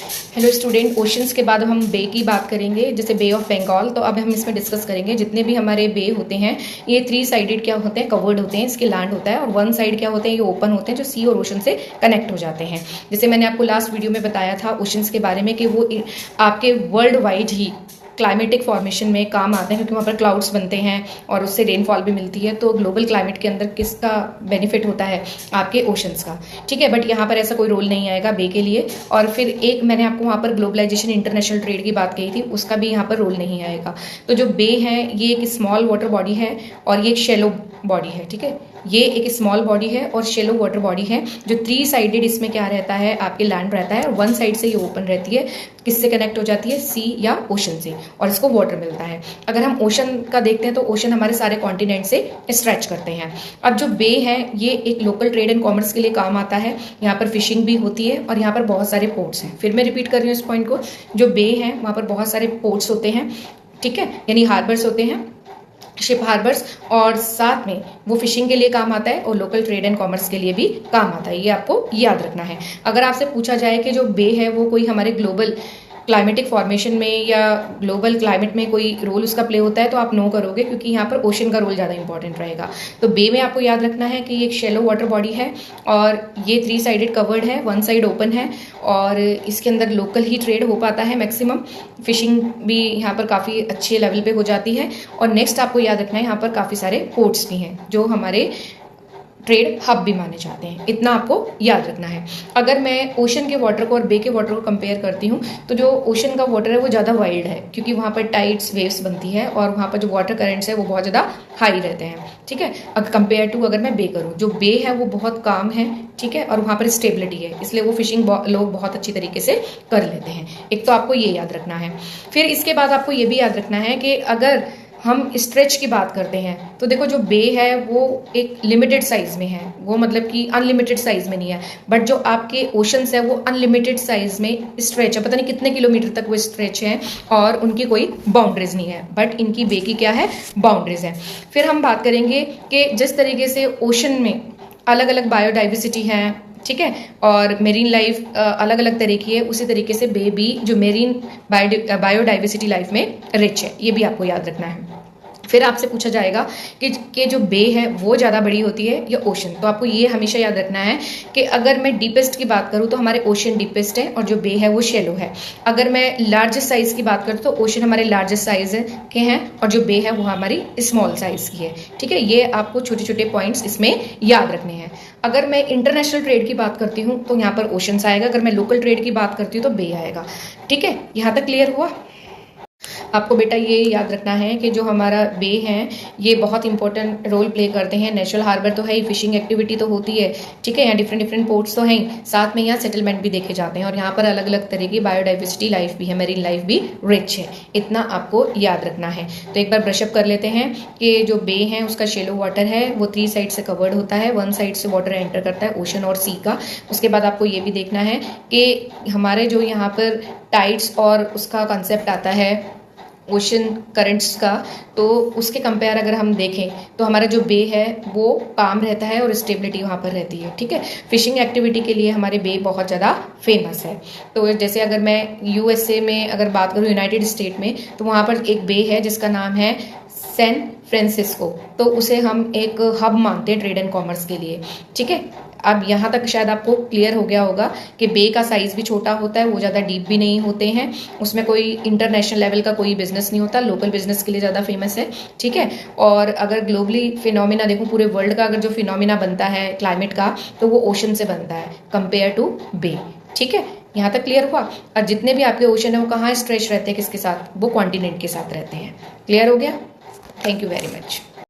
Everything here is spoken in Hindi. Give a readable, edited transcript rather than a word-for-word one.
हेलो स्टूडेंट, ओशंस के बाद हम बे की बात करेंगे, जैसे बे ऑफ बंगाल। तो अब हम इसमें डिस्कस करेंगे जितने भी हमारे बे होते हैं ये 3 साइडेड क्या होते हैं, कवर्ड होते हैं, इसके लैंड होता है, और 1 साइड क्या होते हैं, ये ओपन होते हैं जो सी और ओशन से कनेक्ट हो जाते हैं। जैसे मैंने आपको लास्ट वीडियो में बताया था ओशंस के बारे में कि वो आपके वर्ल्ड वाइड ही क्लाइमेटिक फॉर्मेशन में काम आते हैं, क्योंकि वहाँ पर क्लाउड्स बनते हैं और उससे रेनफॉल भी मिलती है। तो ग्लोबल क्लाइमेट के अंदर किसका बेनिफिट होता है, आपके ओशंस का। ठीक है, बट यहाँ पर ऐसा कोई रोल नहीं आएगा बे के लिए। और फिर एक मैंने आपको वहाँ पर ग्लोबलाइजेशन इंटरनेशनल ट्रेड की बात कही थी, उसका भी यहाँ पर रोल नहीं आएगा। तो जो बे है ये एक स्मॉल वाटर बॉडी है और ये एक शेलो बॉडी है। ठीक है, ये एक स्मॉल बॉडी है और शेलो वाटर बॉडी है जो 3 साइडेड, इसमें क्या रहता है, आपके लैंड रहता है और 1 साइड से ये ओपन रहती है। किससे कनेक्ट हो जाती है, सी या ओशन से, और इसको वाटर मिलता है। अगर हम ओशन का देखते हैं तो ओशन हमारे सारे कॉन्टिनेंट से स्ट्रेच करते हैं। अब जो बे है ये एक लोकल ट्रेड एंड कॉमर्स के लिए काम आता है। यहाँ पर फिशिंग भी होती है और यहाँ पर बहुत सारे पोर्ट्स हैं। फिर मैं रिपीट कर रही हूँ इस पॉइंट को, जो बे है वहाँ पर बहुत सारे पोर्ट्स होते हैं। ठीक है, यानी हार्बर्स होते हैं, शिप हार्बर्स, और साथ में वो फिशिंग के लिए काम आता है और लोकल ट्रेड एंड कॉमर्स के लिए भी काम आता है। ये आपको याद रखना है। अगर आपसे पूछा जाए कि जो बे है वो कोई हमारे ग्लोबल क्लाइमेटिक फॉर्मेशन में या ग्लोबल क्लाइमेट में कोई रोल उसका प्ले होता है, तो आप नो करोगे, क्योंकि यहाँ पर ओशन का रोल ज़्यादा इंपॉर्टेंट रहेगा। तो बे में आपको याद रखना है कि ये एक शेलो वाटर बॉडी है और ये 3 साइडेड कवर्ड है, 1 साइड ओपन है, और इसके अंदर लोकल ही ट्रेड हो पाता है मैक्सिमम। फिशिंग भी यहाँ पर काफ़ी अच्छे लेवल पे हो जाती है। और नेक्स्ट आपको याद रखना है यहाँ पर काफ़ी सारे पोर्ट्स भी हैं जो हमारे ट्रेड हब भी माने जाते हैं। इतना आपको याद रखना है। अगर मैं ओशन के वाटर को और बे के वाटर को कंपेयर करती हूँ तो जो ओशन का वाटर है वो ज़्यादा वाइल्ड है, क्योंकि वहाँ पर टाइड्स वेव्स बनती है और वहाँ पर जो वाटर करंट्स है वो बहुत ज़्यादा हाई रहते हैं। ठीक है, अगर कंपेयर टू अगर मैं बे करूँ, जो बे है वो बहुत काम है। ठीक है, और वहाँ पर स्टेबिलिटी है, इसलिए वो फिशिंग लोग बहुत अच्छी तरीके से कर लेते हैं। एक तो आपको ये याद रखना है। फिर इसके बाद आपको ये भी याद रखना है कि अगर हम स्ट्रेच की बात करते हैं तो देखो जो बे है वो एक लिमिटेड साइज में है, वो मतलब कि अनलिमिटेड साइज में नहीं है। बट जो आपके ओशंस है वो अनलिमिटेड साइज में स्ट्रेच है, पता नहीं कितने किलोमीटर तक वो स्ट्रेच है और उनकी कोई बाउंड्रीज नहीं है। बट इनकी बे की क्या है, बाउंड्रीज है। फिर हम बात करेंगे कि जिस तरीके से ओशन में अलग अलग बायोडाइवर्सिटी है, ठीक है, और मेरीन लाइफ अलग अलग तरह की है, उसी तरीके से बे भी जो मेरीन बायोडाइवर्सिटी लाइफ में रिच है, ये भी आपको याद रखना है। फिर आपसे पूछा जाएगा कि जो बे है वो ज़्यादा बड़ी होती है या ओशन, तो आपको ये हमेशा याद रखना है कि अगर मैं डीपेस्ट की बात करूँ तो हमारे ओशन डीपेस्ट है और जो बे है वो शेलो है। अगर मैं लार्जेस्ट साइज की बात करूँ तो ओशन हमारे लार्जेस्ट साइज के हैं और जो बे है वो हमारी स्मॉल साइज की है। ठीक है, ये आपको छोटे छोटे पॉइंट्स इसमें याद रखने हैं। अगर मैं इंटरनेशनल ट्रेड की बात करती हूँ तो यहाँ पर ओशंस आएगा, अगर मैं लोकल ट्रेड की बात करती हूँ तो बे आएगा। ठीक है, यहाँ तक क्लियर हुआ? आपको बेटा ये याद रखना है कि जो हमारा बे है ये बहुत इंपॉर्टेंट रोल प्ले करते हैं। नेचुरल हार्बर तो है ही, फिशिंग एक्टिविटी तो होती है, ठीक है, यहाँ डिफरेंट पोर्ट्स तो हैं, साथ में यहाँ सेटलमेंट भी देखे जाते हैं और यहाँ पर अलग अलग तरह की बायोडाइवर्सिटी लाइफ भी है, मेरीन लाइफ भी रिच है। इतना आपको याद रखना है। तो एक बार ब्रशअप कर लेते हैं कि जो बे है उसका शेलो वाटर है, वो 3 साइड से कवर्ड होता है, 1 साइड से वाटर एंटर करता है ओशन और सी का। उसके बाद आपको ये भी देखना है कि हमारे जो यहाँ पर टाइड्स और उसका कंसेप्ट आता है ओशन करंट्स का, तो उसके कंपेयर अगर हम देखें तो हमारा जो बे है वो काम रहता है और स्टेबिलिटी वहाँ पर रहती है। ठीक है, फिशिंग एक्टिविटी के लिए हमारे बे बहुत ज़्यादा फेमस है। तो जैसे अगर मैं यूएसए में अगर बात करूँ, यूनाइटेड स्टेट में, तो वहाँ पर एक बे है जिसका नाम है सैन फ्रांसिस्को, तो उसे हम एक हब मानते हैं ट्रेड एंड कॉमर्स के लिए। ठीक है, अब यहाँ तक शायद आपको क्लियर हो गया होगा कि बे का साइज़ भी छोटा होता है, वो ज़्यादा डीप भी नहीं होते हैं, उसमें कोई इंटरनेशनल लेवल का कोई बिजनेस नहीं होता, लोकल बिजनेस के लिए ज़्यादा फेमस है। ठीक है, और अगर ग्लोबली फिनोमिना देखूँ, पूरे वर्ल्ड का अगर जो फिनोमिना बनता है क्लाइमेट का, तो वो ओशन से बनता है कंपेयर टू बे। ठीक है, यहाँ तक क्लियर हुआ? और जितने भी आपके ओशन है वो कहाँ स्ट्रेच रहते हैं, किसके साथ, वो कॉन्टिनेंट के साथ रहते हैं। क्लियर हो गया? Thank you very much.